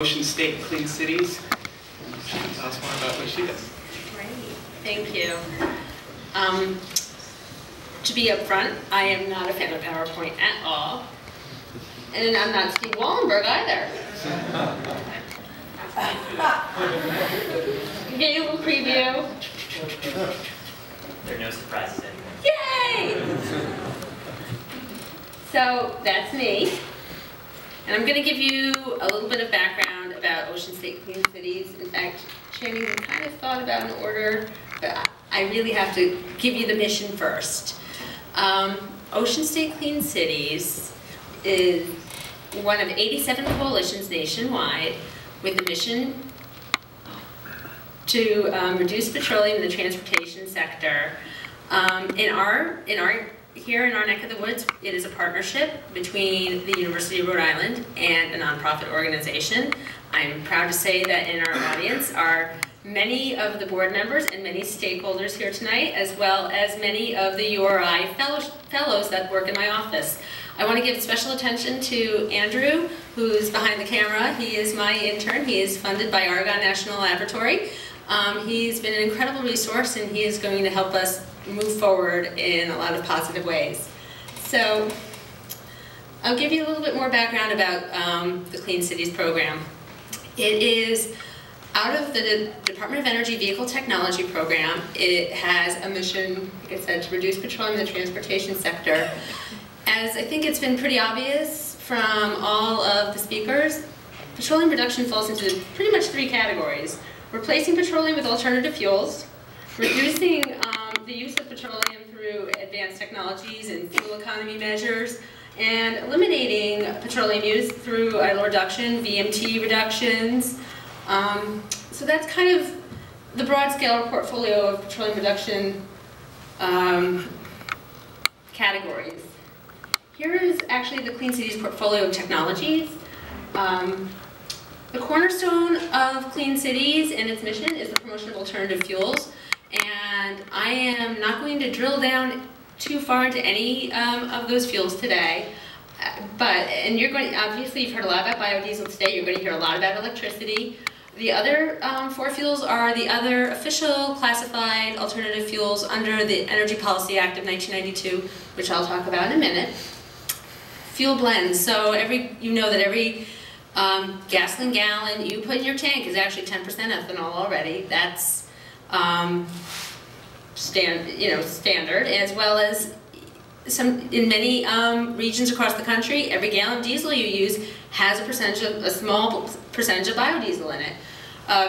Ocean State Clean Cities. She can tell us more about what she does. Great, thank you. To be upfront, I am not a fan of PowerPoint at all, and I'm not Steve Wallenberg either. Give you a little preview. There are no surprises anymore. Yay! So that's me. And I'm going to give you a little bit of background about Ocean State Clean Cities. In fact, Channing, we kind of thought about an order, but I really have to give you the mission first. Ocean State Clean Cities is one of 87 coalitions nationwide with the mission to reduce petroleum in the transportation sector. Here in our neck of the woods, it is a partnership between the University of Rhode Island and a nonprofit organization. I'm proud to say that in our audience are many of the board members and many stakeholders here tonight, as well as many of the URI fellows that work in my office. I want to give special attention to Andrew, who's behind the camera. He is my intern. He is funded by Argonne National Laboratory. He's been an incredible resource, and he is going to help us move forward in a lot of positive ways. So I'll give you a little bit more background about the Clean Cities program. It is out of the Department of Energy Vehicle Technology program. It has a mission, like I said, to reduce petroleum in the transportation sector. As I think it's been pretty obvious from all of the speakers, petroleum reduction falls into pretty much three categories: replacing petroleum with alternative fuels, reducing the use of petroleum through advanced technologies and fuel economy measures, and eliminating petroleum use through idle reduction, VMT reductions. So that's kind of the broad scale portfolio of petroleum reduction categories. Here is actually the Clean Cities portfolio of technologies. The cornerstone of Clean Cities and its mission is the promotion of alternative fuels. And I am not going to drill down too far into any of those fuels today. And you're going, obviously you've heard a lot about biodiesel today. You're going to hear a lot about electricity. The other four fuels are the other official classified alternative fuels under the Energy Policy Act of 1992, which I'll talk about in a minute. Fuel blends. So you know that every gasoline gallon you put in your tank is actually 10% ethanol already. That's standard, as well as in many regions across the country, every gallon of diesel you use has a small percentage of biodiesel in it.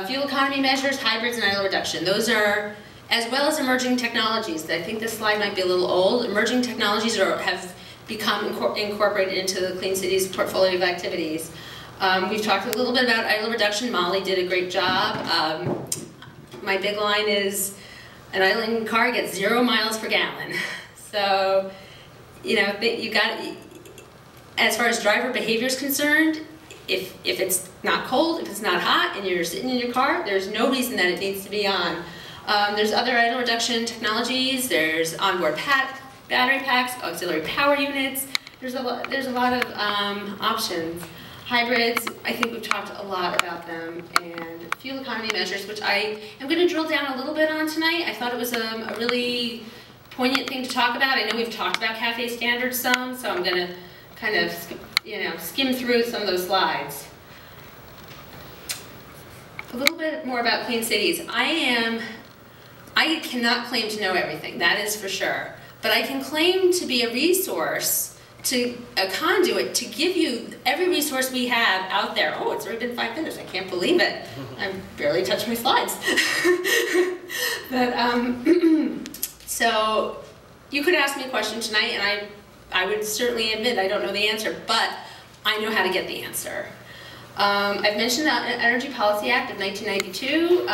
Fuel economy measures, hybrids, and idle reduction. Those are, as well as emerging technologies. I think this slide might be a little old. Emerging technologies have become incorporated into the Clean Cities portfolio of activities. We've talked a little bit about idle reduction. Molly did a great job. My big line is, an idling car gets 0 miles per gallon. So, you know, as far as driver behavior is concerned, if it's not cold, if it's not hot, and you're sitting in your car, there's no reason that it needs to be on. There's other idle reduction technologies. There's onboard battery packs, auxiliary power units. There's a lot of options. Hybrids, I think we've talked a lot about them, and fuel economy measures, which I am going to drill down a little bit on tonight. I thought it was a really poignant thing to talk about. I know we've talked about CAFE standards some, so I'm going to kind of skim through some of those slides. A little bit more about Clean Cities. I cannot claim to know everything, that is for sure, but I can claim to be a resource, a conduit to give you every resource we have out there. Oh, it's already been 5 minutes. I can't believe it. I've barely touched my slides. But so you could ask me a question tonight, and I would certainly admit I don't know the answer, but I know how to get the answer. I've mentioned the Energy Policy Act of 1992,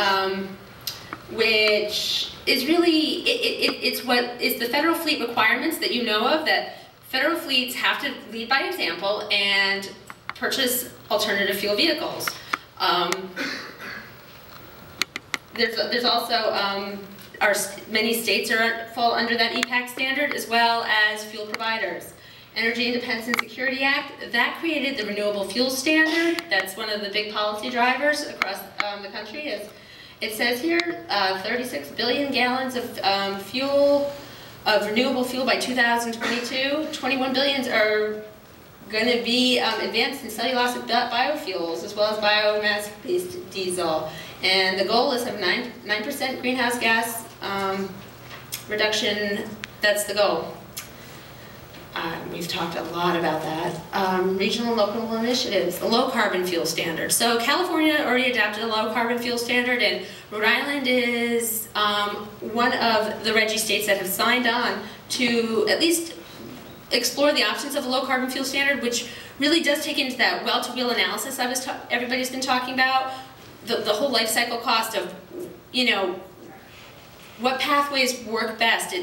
which is really it's the federal fleet requirements that you know of, that federal fleets have to lead by example and purchase alternative fuel vehicles. There's also many states fall under that EPAC standard, as well as fuel providers. Energy Independence and Security Act, that created the renewable fuel standard. That's one of the big policy drivers across the country. As it says here, 36 billion gallons of renewable fuel by 2022. 21 billions are going to be advanced in cellulosic biofuels as well as biomass-based diesel. And the goal is of 9% greenhouse gas reduction. That's the goal. We've talked a lot about that. Regional and local initiatives, the low carbon fuel standard. So California already adopted a low carbon fuel standard, and Rhode Island is one of the RGGI states that have signed on to at least explore the options of a low carbon fuel standard, which really does take into that well-to-wheel analysis everybody's been talking about, the whole life cycle cost of, you know, what pathways work best.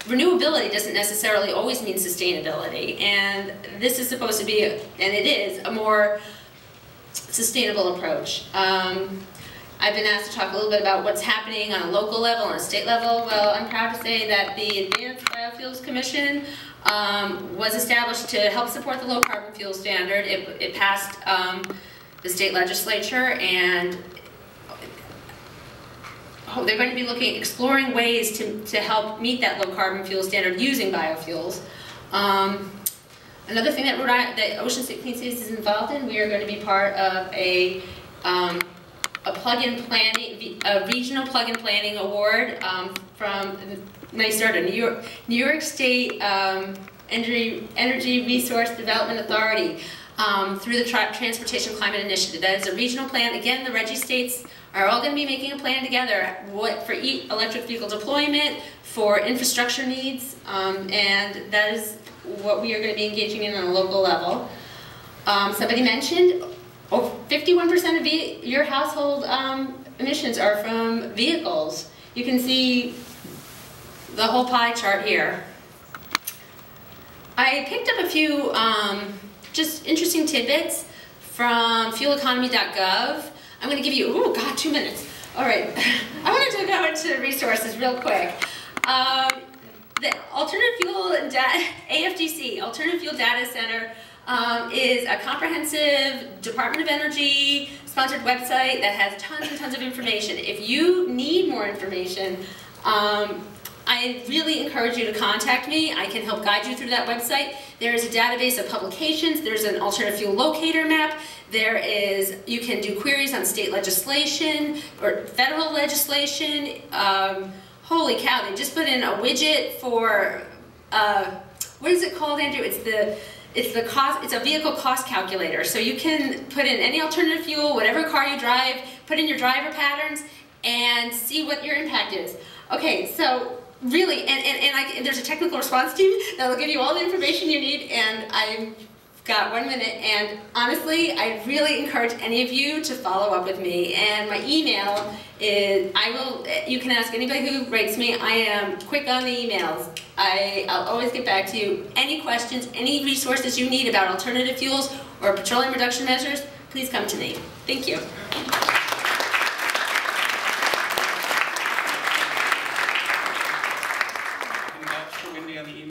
Renewability doesn't necessarily always mean sustainability, and this is supposed to be, and it is, a more sustainable approach. I've been asked to talk a little bit about what's happening on a local level and a state level. Well, I'm proud to say that the Advanced Biofuels Commission was established to help support the low carbon fuel standard. It passed the state legislature, and they're going to be exploring ways to help meet that low carbon fuel standard using biofuels. Another thing that Ocean State Clean Cities is involved in, we are going to be part of a regional plug-in planning award from NYSERDA, New York State Energy Resource Development Authority, through the Transportation Climate Initiative. That is a regional plan. Again, the RGGI states are all going to be making a plan together for electric vehicle deployment, for infrastructure needs, and that is what we are going to be engaging in on a local level. Somebody mentioned 51% of your household emissions are from vehicles. You can see the whole pie chart here. I picked up a few just interesting tidbits from fueleconomy.gov. I'm going to give you, 2 minutes. All right, I wanted to go into resources real quick. The Alternative Fuel AFDC, Alternative Fuel Data Center, is a comprehensive Department of Energy sponsored website that has tons and tons of information. If you need more information, I really encourage you to contact me. I can help guide you through that website. There is a database of publications. There's an alternative fuel locator map. You can do queries on state legislation or federal legislation. Holy cow, they just put in a widget for, what is it called, Andrew? It's a vehicle cost calculator. So you can put in any alternative fuel, whatever car you drive, put in your driver patterns, and see what your impact is. Okay, so really, and there's a technical response team that will give you all the information you need, and I've got 1 minute, and honestly, I really encourage any of you to follow up with me, and my email is, you can ask anybody who writes me. I am quick on the emails. I'll always get back to you. Any questions, any resources you need about alternative fuels or petroleum reduction measures, please come to me. Thank you.